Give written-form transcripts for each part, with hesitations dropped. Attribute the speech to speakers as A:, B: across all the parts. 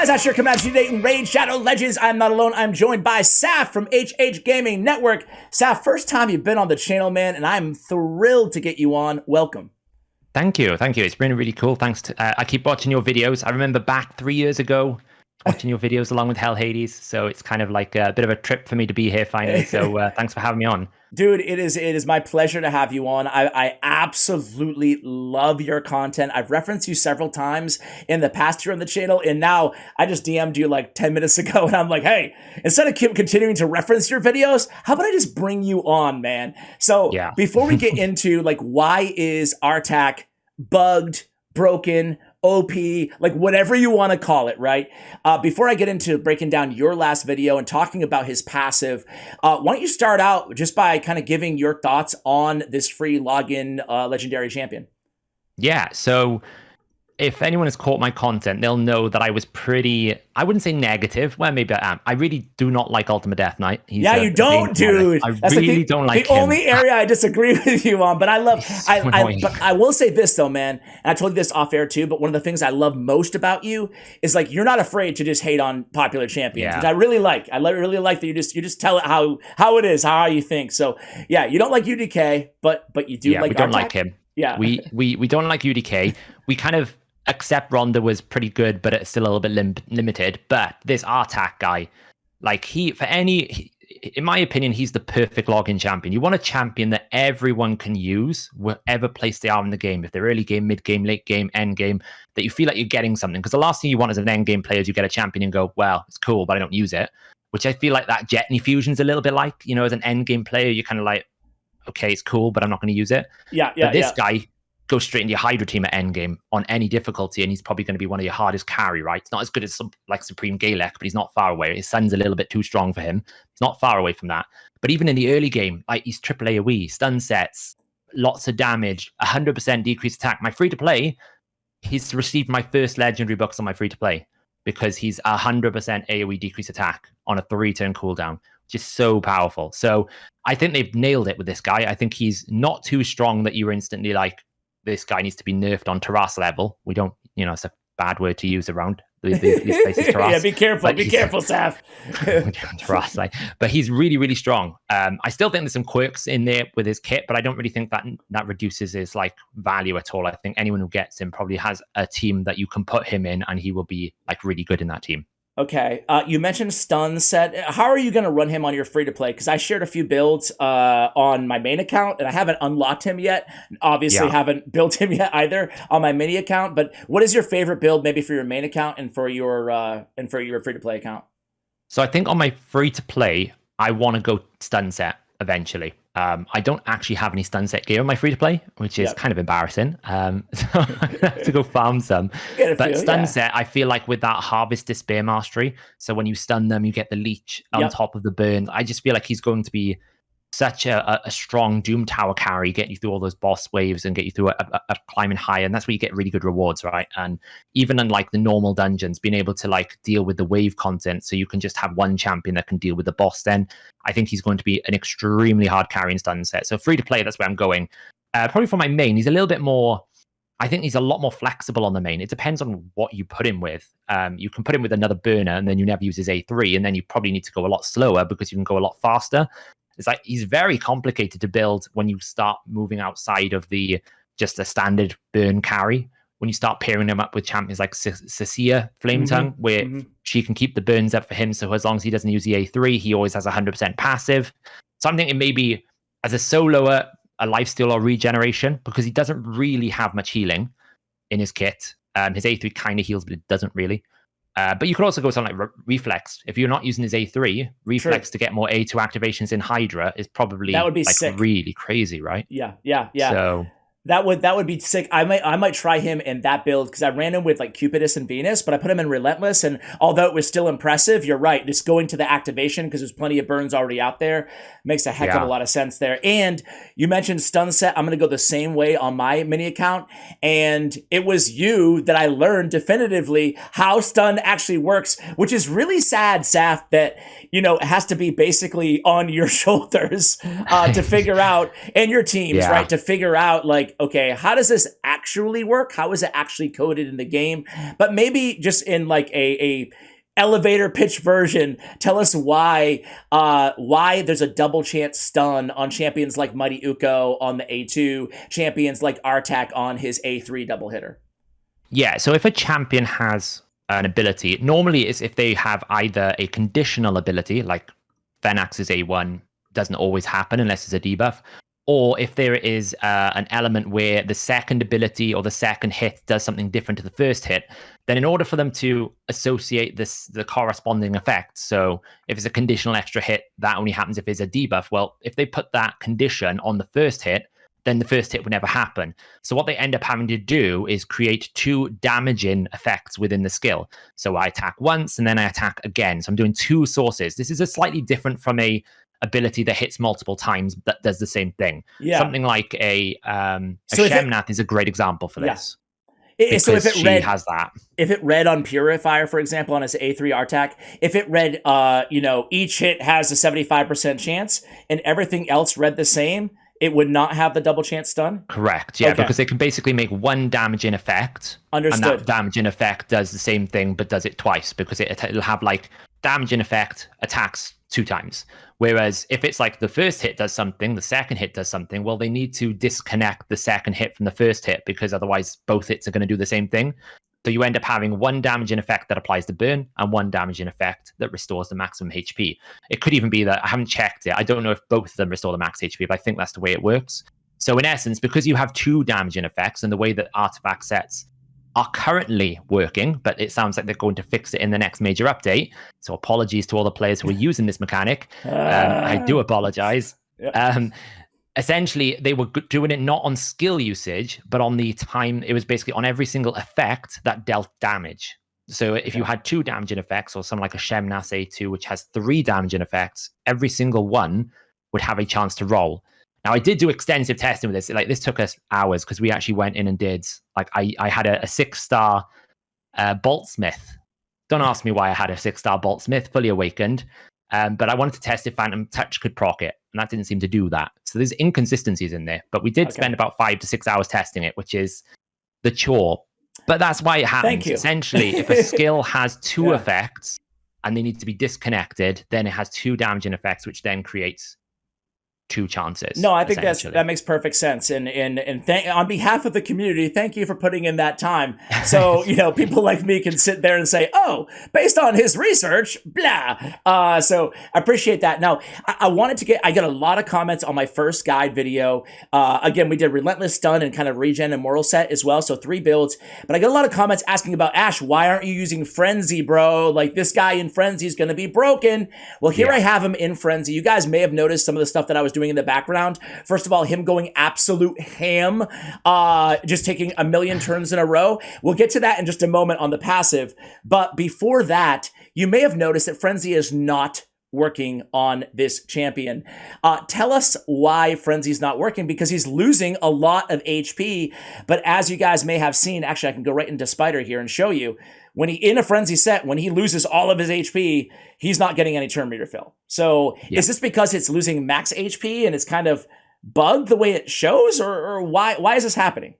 A: guys, that's your Command Today in Raid Shadow Legends. I'm not alone. I'm joined by Saph from HH Gaming Network. Saph, first time you've been on the channel, man, and I'm thrilled to get you on. Welcome.
B: Thank you. It's been really cool. Thanks to I keep watching your videos. I remember back 3 years ago watching your videos along with Hell Hades. So it's kind of like a bit of a trip for me to be here finally. So thanks for having me on.
A: Dude, it is my pleasure to have you on. I absolutely love your content. I've referenced you several times in the past here on the channel, and now I just DM'd you like 10 minutes ago, and I'm like, hey, instead of continuing to reference your videos, how about I just bring you on, man? So
B: yeah.
A: Before we get into like why is Artak bugged, broken, OP, like whatever you want to call it, right? Before I get into breaking down your last video and talking about his passive, why don't you start out just by kind of giving your thoughts on this free login legendary champion?
B: Yeah, so if anyone has caught my content, they'll know that I was pretty, I wouldn't say negative. Well, maybe I am. I really do not like Ultimate Death Knight.
A: You don't, dude.
B: I really don't like him.
A: The only area I disagree with you on, but I love, but I will say this though, man, and I told you this off air too, but one of the things I love most about you is like, you're not afraid to just hate on popular champions, which I really like. I really like that you just tell it how it is, how you think. So yeah, you don't like UDK, but you do like
B: we don't
A: Artak?
B: like him.
A: Yeah.
B: We don't like UDK. We kind of accept Ronda was pretty good, but it's still a little bit limited. But this Artak guy, like in my opinion, he's the perfect login champion. You want a champion that everyone can use, wherever place they are in the game. If they're early game, mid game, late game, end game, that you feel like you're getting something. Because the last thing you want as an end game player is you get a champion and go, well, it's cool, but I don't use it. Which I feel like that Jetney fusion's a little bit like, as an end game player, you're kind of like, okay, it's cool, but I'm not going to use it. But this guy goes straight into your Hydra team at endgame on any difficulty, and he's probably going to be one of your hardest carry, right? It's not as good as like Supreme Galek, but he's not far away. His son's a little bit too strong for him. He's not far away from that. But even in the early game, like he's triple AoE, stun sets, lots of damage, 100% decreased attack. My free-to-play, he's received my first legendary books on my free-to-play because he's 100% AoE decreased attack on a 3-turn cooldown, which is so powerful. So I think they've nailed it with this guy. I think he's not too strong that you're instantly like, this guy needs to be nerfed on Taras level. We don't, it's a bad word to use around these places, Taras.
A: Yeah, be careful, Saph.
B: Taras, but he's really, really strong. I still think there's some quirks in there with his kit, but I don't really think that reduces his like value at all. I think anyone who gets him probably has a team that you can put him in, and he will be like really good in that team.
A: Okay, you mentioned stun set. How are you going to run him on your free-to-play? Because I shared a few builds on my main account, and I haven't unlocked him yet. Obviously, haven't built him yet either on my mini account. But what is your favorite build, maybe for your main account and for your free-to-play account?
B: So I think on my free-to-play, I want to go stun set eventually. I don't actually have any stun set gear on my free-to-play, which is kind of embarrassing. So I'm going to have to go farm some. But stun set, I feel like with that Harvest Despair Mastery, so when you stun them, you get the leech on top of the burn. I just feel like he's going to be such a strong Doom Tower carry, get you through all those boss waves and get you through a climbing higher, and that's where you get really good rewards, right? And even in like the normal dungeons, being able to like deal with the wave content, so you can just have one champion that can deal with the boss, then I think he's going to be an extremely hard carry in stun set. So free to play, that's where I'm going. Probably for my main, he's a little bit more, I think he's a lot more flexible on the main. It depends on what you put him with. You can put him with another burner and then you never use his A3, and then you probably need to go a lot slower because you can go a lot faster. It's like he's very complicated to build when you start moving outside of just a standard burn carry. When you start pairing him up with champions like Cecilia Flame Tongue, where she can keep the burns up for him. So as long as he doesn't use the A3, he always has 100% passive. So I'm thinking maybe as a soloer, a lifesteal or regeneration, because he doesn't really have much healing in his kit. His A3 kind of heals, but it doesn't really. But you could also go something like Reflex. If you're not using his A3, Reflex to get more A2 activations in Hydra is probably
A: that would be
B: like
A: sick.
B: Really crazy, right?
A: Yeah.
B: So
A: that would be sick. I might try him in that build because I ran him with like Cupidus and Venus, but I put him in Relentless, and although it was still impressive, you're right, just going to the activation because there's plenty of burns already out there makes a heck of a lot of sense there. And you mentioned stun set. I'm gonna go the same way on my mini account, and it was you that I learned definitively how stun actually works, which is really sad, Saph, that it has to be basically on your shoulders to figure out, and your teams, right, to figure out like okay, how does this actually work? How is it actually coded in the game? But maybe just in like a elevator pitch version, tell us why there's a double chance stun on champions like Mighty Uko on the A2, champions like Artak on his A3 double hitter.
B: Yeah, so if a champion has an ability, normally it's if they have either a conditional ability, like Venax's A1 doesn't always happen unless it's a debuff, or if there is an element where the second ability or the second hit does something different to the first hit, then in order for them to associate the corresponding effect, so if it's a conditional extra hit, that only happens if it's a debuff. Well, if they put that condition on the first hit, then the first hit would never happen. So what they end up having to do is create 2 damaging effects within the skill. So I attack once and then I attack again. So I'm doing 2 sources. This is a slightly different from a ability that hits multiple times that does the same thing. Yeah. Something like a Shemnath is a great example for this.
A: So if it read,
B: has that.
A: If it read on Purifier, for example, on his A3 Artak, if it read, each hit has a 75% chance and everything else read the same, it would not have the double chance stun?
B: Correct, yeah, because they can basically make 1 damaging effect.
A: Understood.
B: And that damaging effect does the same thing, but does it twice, because it'll have like damaging effect, attacks 2 times. Whereas if it's like the first hit does something, the second hit does something, well, they need to disconnect the second hit from the first hit, because otherwise both hits are going to do the same thing. So you end up having 1 damaging effect that applies to burn and 1 damaging effect that restores the maximum HP. It could even be that, I haven't checked it, I don't know if both of them restore the max HP, but I think that's the way it works. So in essence, because you have 2 damaging effects and the way that artifact sets are currently working, but it sounds like they're going to fix it in the next major update. So apologies to all the players who are using this mechanic. I do apologize. Yeah. Essentially, they were doing it not on skill usage, but on the time. It was basically on every single effect that dealt damage. So if you had 2 damaging effects, or something like a Shemnath A2, which has 3 damaging effects, every single one would have a chance to roll. Now, I did do extensive testing with this. Like, this took us hours, because we actually went in and did, like, I had a 6-star Boltsmith. Don't ask me why I had a 6-star Boltsmith, fully awakened. But I wanted to test if Phantom Touch could proc it, and that didn't seem to do that. So there's inconsistencies in there. But we did spend about 5 to 6 hours testing it, which is the chore. But that's why it happens.
A: Thank you.
B: Essentially, if a skill has 2 effects and they need to be disconnected, then it has 2 damaging effects, which then creates 2 chances.
A: No, I think that makes perfect sense. And on behalf of the community, thank you for putting in that time. So, people like me can sit there and say, oh, based on his research, blah. So I appreciate that. Now, I got a lot of comments on my first guide video. Again, we did Relentless Stun and kind of Regen and Moral Set as well. So 3 builds. But I got a lot of comments asking about, Ash, why aren't you using Frenzy, bro? Like, this guy in Frenzy is going to be broken. Well, here I have him in Frenzy. You guys may have noticed some of the stuff that I was doing in the background. First of all, him going absolute ham, just taking a million turns in a row. We'll get to that in just a moment on the passive. But before that, you may have noticed that Frenzy is not working on this champion. Tell us why Frenzy's not working, because he's losing a lot of HP. But as you guys may have seen, actually, I can go right into Spider here and show you. When in a Frenzy set, when he loses all of his HP, he's not getting any turn meter fill. So is this because it's losing max HP and it's kind of bugged the way it shows, or why is this happening?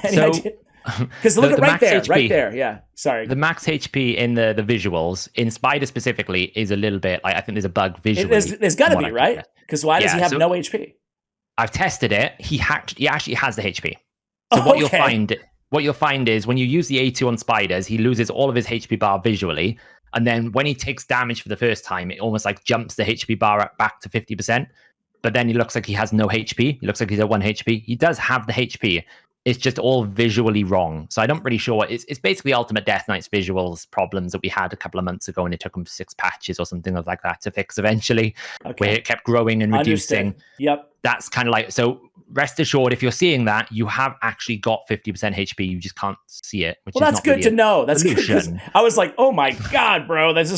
A: Because look at right there. Yeah, sorry.
B: The max HP in the visuals, in Spider specifically, is a little bit, I think there's a bug visually.
A: There's got to be, right? Because why does he have no HP?
B: I've tested it. He actually has the HP. So what you'll find is when you use the A2 on Spiders, he loses all of his HP bar visually. And then when he takes damage for the first time, it almost like jumps the HP bar back to 50%. But then he looks like he has no HP. He looks like he's at 1 HP. He does have the HP. It's just all visually wrong. So I'm not really sure. It's basically Ultimate Death Knight's visuals problems that we had a couple of months ago, and it took him 6 patches or something like that to fix eventually, where it kept growing and reducing.
A: Understood. Yep.
B: That's kind of like, so rest assured, if you're seeing that, you have actually got 50% HP. You just can't see it. Which
A: that's good to know. That's good. I was like, oh my God, bro. This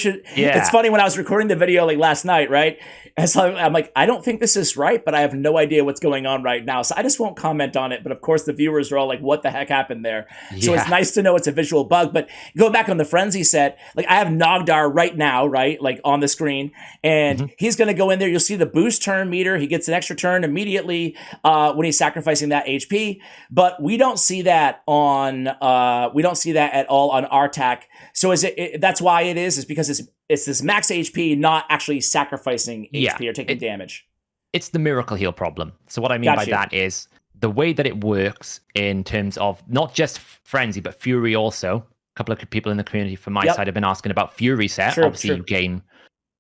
A: should. Yeah. It's funny when I was recording the video like last night, right? And so I'm like, I don't think this is right, but I have no idea what's going on right now. So I just won't comment on it. But of course, the viewers are all like, what the heck happened there? Yeah. So it's nice to know it's a visual bug. But going back on the Frenzy set, like I have Nogdar right now, right? Like on the screen. And he's going to go in there. You'll see the boost turn meter. He gets an extra turn immediately. when he's sacrificing that HP, but we don't see that we don't see that at all on Artak. So that's why it is because it's this max HP, not actually sacrificing HP or taking damage.
B: It's the miracle heal problem. So what I mean by that is the way that it works in terms of not just Frenzy, but Fury also. A couple of people in the community from my side have been asking about Fury set. Obviously, you gain,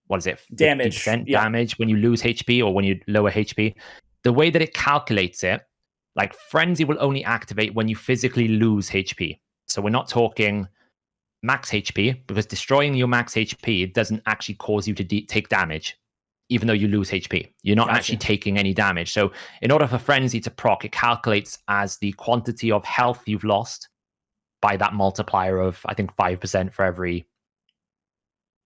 B: what is it, 50% damage when you lose HP or when you lower HP. The way that it calculates it, like Frenzy will only activate when you physically lose HP. So we're not talking max HP, because destroying your max HP doesn't actually cause you to take damage, even though you lose HP. You're not actually taking any damage. So in order for Frenzy to proc, it calculates as the quantity of health you've lost by that multiplier of, I think, 5% for every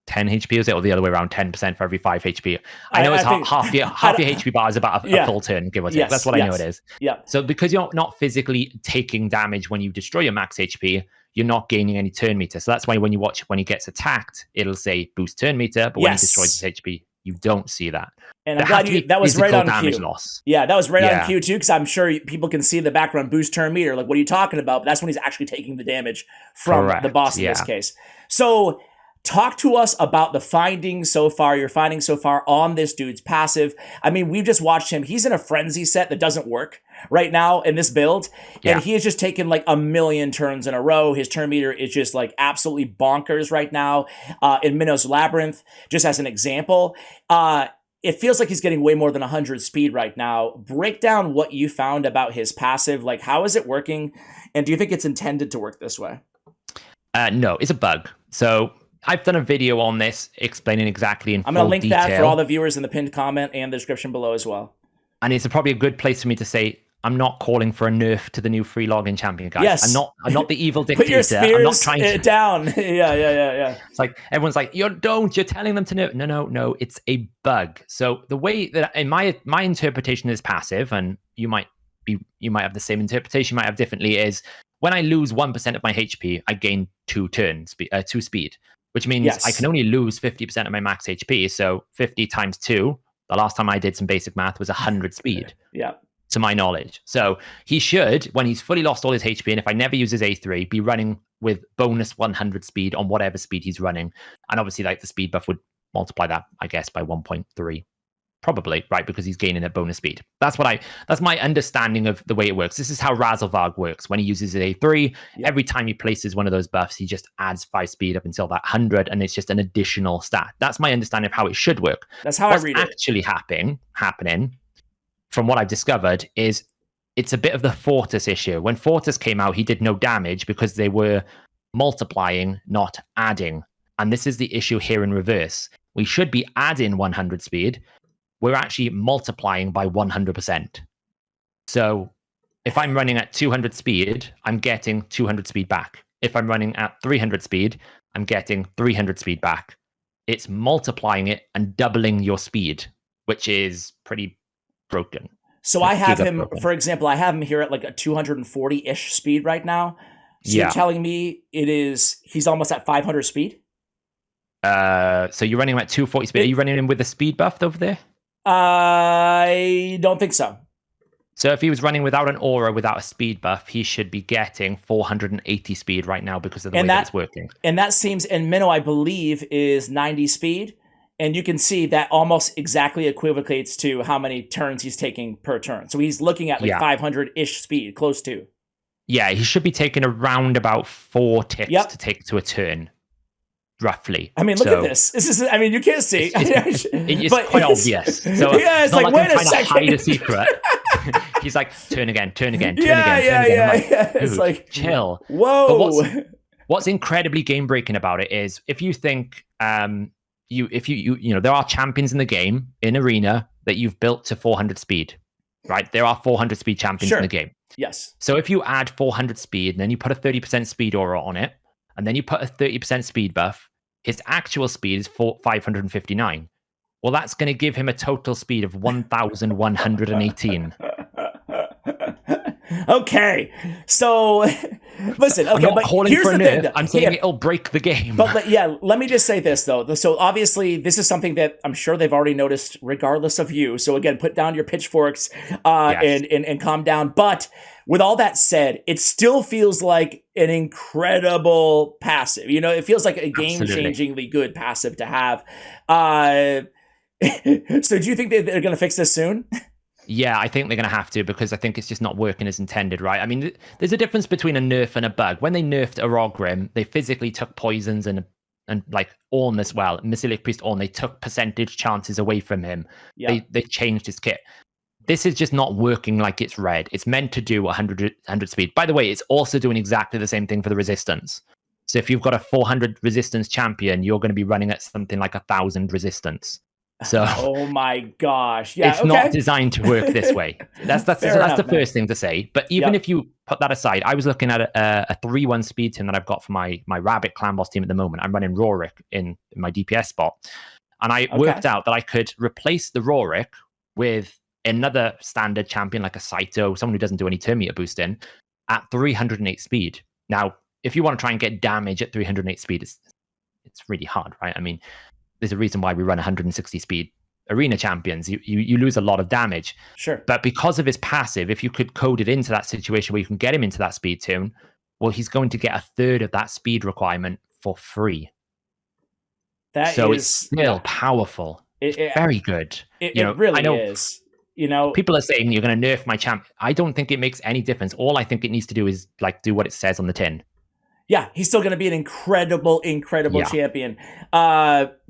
B: 10 HP, is it? Or the other way around, 10% for every 5 HP. I know half your HP bar is about a full turn, give or take. That's what I know it is. So because you're not physically taking damage when you destroy your max HP, you're not gaining any turn meter. So that's why when he gets attacked, it'll say boost turn meter, but when he destroys his HP, you don't see that.
A: And I'm glad that was right on cue. Loss. Yeah, that was right on cue too, because I'm sure people can see the background boost turn meter. Like, what are you talking about? But that's when he's actually taking the damage from the boss in this case. So talk to us about the findings so far, your findings so far on this dude's passive. I mean, we've just watched him. He's in a Frenzy set that doesn't work right now in this build. And he has just taken like a million turns in a row. His turn meter is just like absolutely bonkers right now. In Minnow's Labyrinth, just as an example, it feels like he's getting way more than 100 speed right now. Break down what you found about his passive. Like, how is it working? And do you think it's intended to work this way?
B: No, it's a bug. So I've done a video on this explaining exactly in full detail. I'm going to link that
A: for all the viewers in the pinned comment and the description below as well.
B: And it's probably a good place for me to say, I'm not calling for a nerf to the new free login champion, guys. Yes. I'm not the evil dictator.
A: Put your spears
B: I'm not trying to
A: down. Yeah.
B: It's like everyone's like, you're telling them to nerf. No, it's a bug. So the way that in my interpretation is passive, and you might have the same interpretation, you might have differently, is when I lose 1% of my HP, I gain 2 speed, which means I can only lose 50% of my max HP. So 50 times 2, the last time I did some basic math, was 100 speed. To my knowledge. So he should, when he's fully lost all his HP, and if I never use his A3, be running with bonus 100 speed on whatever speed he's running. And obviously, like, the speed buff would multiply that, I guess, by 1.3. Probably, right? Because he's gaining a bonus speed. That's my understanding of the way it works. This is how Razelvarg works. When he uses his A3, every time he places one of those buffs, he just adds 5 speed up until that 100, and it's just an additional stat. That's my understanding of how it should work.
A: That's how I read it.
B: What's actually happening, from what I've discovered, is it's a bit of the Fortis issue. When Fortis came out, he did no damage because they were multiplying, not adding. And this is the issue here in reverse. We should be adding 100 speed. We're actually multiplying by 100%. So if I'm running at 200 speed, I'm getting 200 speed back. If I'm running at 300 speed, I'm getting 300 speed back. It's multiplying it and doubling your speed, which is pretty broken.
A: So I have him, for example, I have him here at like a 240-ish speed right now. So you're telling me he's almost at 500 speed?
B: So you're running him at 240 speed. Are you running him with a speed buff over there?
A: I don't think so.
B: So if he was running without an aura, without a speed buff, he should be getting 480 speed right now because of the way that it's working.
A: And that seems, and Minnow, I believe, is 90 speed. And you can see that almost exactly equivocates to how many turns he's taking per turn. So he's looking at like 500-ish speed, close to.
B: Yeah, he should be taking around about 4 ticks to take to a turn, roughly.
A: I mean, look at this. This is, I mean, you can't see.
B: It's quite obvious. So
A: it's like, wait a second.
B: To hide a secret. He's like, turn again.
A: Yeah. It's like,
B: chill.
A: Whoa.
B: But what's incredibly game breaking about it is if you think, there are champions in the game in Arena that you've built to 400 speed, right? There are 400 speed champions in the game.
A: Yes.
B: So if you add 400 speed and then you put a 30% speed aura on it, and then you put a 30% speed buff, his actual speed is 559. Well, that's going to give him a total speed of 1,118.
A: Okay, so Listen,
B: I'm
A: okay,
B: not
A: but
B: calling
A: here's
B: for a
A: the thing.
B: nerf. I'm saying it'll break the game.
A: But yeah, let me just say this though. So obviously, this is something that I'm sure they've already noticed, regardless of you. So again, put down your pitchforks
B: Yes.
A: and calm down. But with all that said, it still feels like an incredible passive. You know, it feels like a
B: Absolutely.
A: game-changingly good passive to have. Uh, so do you think that they're going to fix this soon?
B: Yeah, I think they're going to have to, because I think it's just not working as intended, right? I mean, there's a difference between a nerf and a bug. When they nerfed Orogrim, they physically took poisons and like Ornn as well, Basilic Priest Ornn, they took percentage chances away from him.
A: Yeah.
B: They changed his kit. This is just not working like it's read. It's meant to do 100 speed. By the way, it's also doing exactly the same thing for the resistance. So if you've got a 400 resistance champion, you're going to be running at something like 1,000 resistance. So
A: Oh my gosh. Yeah.
B: it's not
A: Okay.
B: designed to work this way. That's
A: Fair enough,
B: the
A: man.
B: first thing to say. But even if you put that aside, I was looking at a 3-1 speed team that I've got for my Rabbit clan boss team at the moment. I'm running Rorik in my DPS spot. And I worked out that I could replace the Rorik with another standard champion like a Saito, someone who doesn't do any turn meter boosting, at 308 speed. Now, if you want to try and get damage at 308 speed, it's really hard, right? I mean, there's a reason why we run 160 speed arena champions. You lose a lot of damage.
A: Sure.
B: But because of his passive, if you could code it into that situation where you can get him into that speed tune, well, he's going to get a third of that speed requirement for free. So it's still powerful. It's very good.
A: It really is. You know,
B: people are saying you're going to nerf my champ. I don't think it makes any difference. All I think it needs to do is like do what it says on the tin.
A: Yeah, he's still going to be an incredible champion.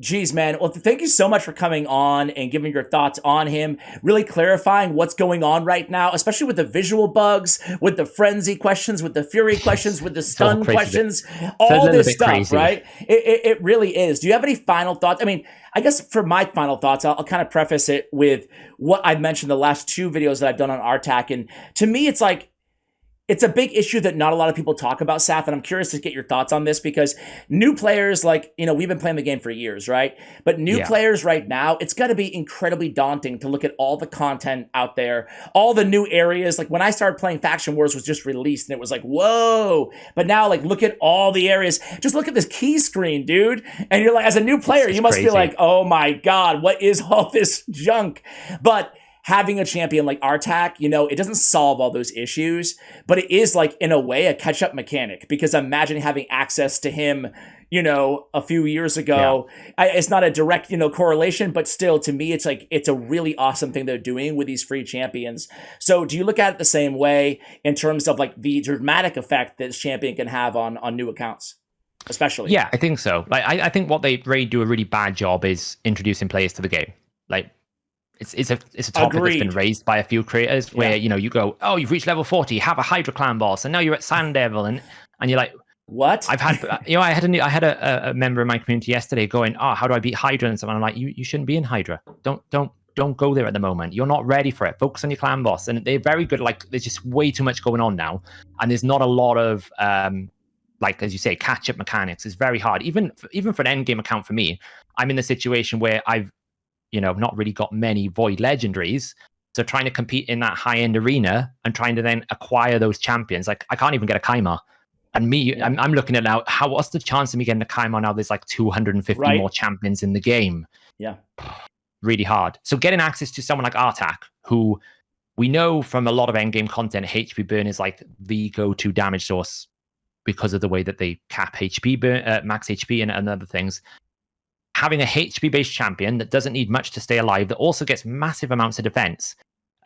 A: Geez, man. Well, thank you so much for coming on and giving your thoughts on him, really clarifying what's going on right now, especially with the visual bugs, with the frenzy questions, with the fury questions, with the stun questions, all this stuff, crazy. Right? It really is. Do you have any final thoughts? I mean, I guess for my final thoughts, I'll kind of preface it with what I've mentioned the last 2 videos that I've done on Artak. And to me, it's like, it's a big issue that not a lot of people talk about, Saph, and I'm curious to get your thoughts on this because new players, like, you know, we've been playing the game for years, right? But new players right now, it's got to be incredibly daunting to look at all the content out there, all the new areas. Like when I started playing Faction Wars was just released and it was like, whoa. But now, like, look at all the areas. Just look at this key screen, dude. And you're like, as a new player, you must be like, oh my God, what is all this junk? But having a champion like Artak, you know, it doesn't solve all those issues, but it is like, in a way, a catch-up mechanic, because imagine having access to him, you know, a few years ago. It's not a direct, you know, correlation, but still, to me, it's like, it's a really awesome thing they're doing with these free champions. So do you look at it the same way in terms of like the dramatic effect that this champion can have on new accounts? Especially.
B: Yeah, I think so. Like, I think what they really do a really bad job is introducing players to the game. Like, it's a topic that's been raised by a few creators where, you know, you go, oh, you've reached level 40, have a Hydra clan boss, and now you're at Sand Devil, and you're like,
A: what?
B: I've had, you know, I had a member of my community yesterday going, oh, how do I beat Hydra? And someone, I'm like, you shouldn't be in Hydra. Don't go there at the moment. You're not ready for it. Focus on your clan boss. And they're very good. Like, there's just way too much going on now, and there's not a lot of like, as you say, catch up mechanics. It's very hard. Even for an end game account for me, I'm in the situation where I've, you know, not really got many Void legendaries. So trying to compete in that high-end arena and trying to then acquire those champions, like I can't even get a Kaimar. And I'm looking at now, what's the chance of me getting a Kaimar now? There's like 250 more champions in the game.
A: Yeah.
B: Really hard. So getting access to someone like Artak, who we know from a lot of endgame content, HP burn is like the go-to damage source because of the way that they cap HP burn, max HP and other things. Having a HP-based champion that doesn't need much to stay alive, that also gets massive amounts of defense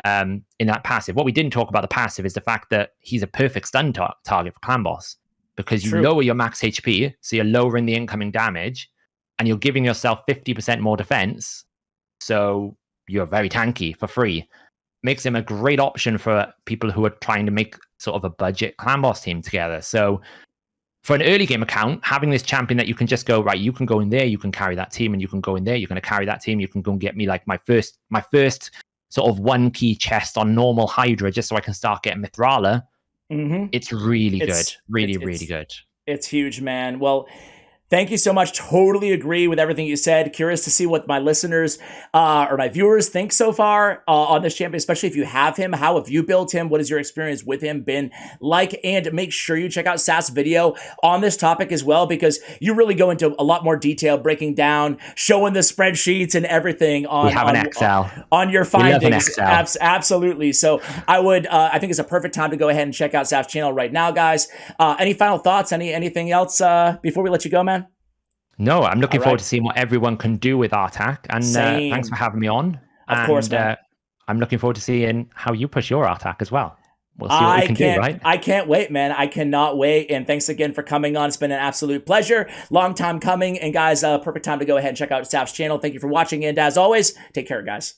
B: in that passive. What we didn't talk about the passive is the fact that he's a perfect stun target for Clan Boss, because you lower your max HP, so you're lowering the incoming damage, and you're giving yourself 50% more defense, so you're very tanky for free. Makes him a great option for people who are trying to make sort of a budget Clan Boss team together. So for an early game account, having this champion that you can just go, right, you can go in there, you can carry that team, and you can go in there, you're going to carry that team, you can go and get me like my first sort of 1 key chest on normal Hydra, just so I can start getting Mithrala. It's really good. Really good.
A: It's huge, man. Well, Thank you so much. Totally agree with everything you said. Curious to see what my listeners or my viewers think so far on this champion, especially if you have him. How have you built him? What has your experience with him been like? And make sure you check out Saph's video on this topic as well, because you really go into a lot more detail, breaking down, showing the spreadsheets and everything on,
B: We have an Excel.
A: on your
B: We love an
A: findings.
B: Excel.
A: Absolutely. So I think it's a perfect time to go ahead and check out Saph's channel right now, guys. Any final thoughts? Anything else before we let you go, man?
B: No, I'm looking forward to seeing what everyone can do with Artak. And thanks for having me on.
A: Of course, man.
B: I'm looking forward to seeing how you push your Artak as well. We'll see what we can do, right?
A: I can't wait, man. I cannot wait. And thanks again for coming on. It's been an absolute pleasure. Long time coming. And guys, perfect time to go ahead and check out Saph's channel. Thank you for watching. And as always, take care, guys.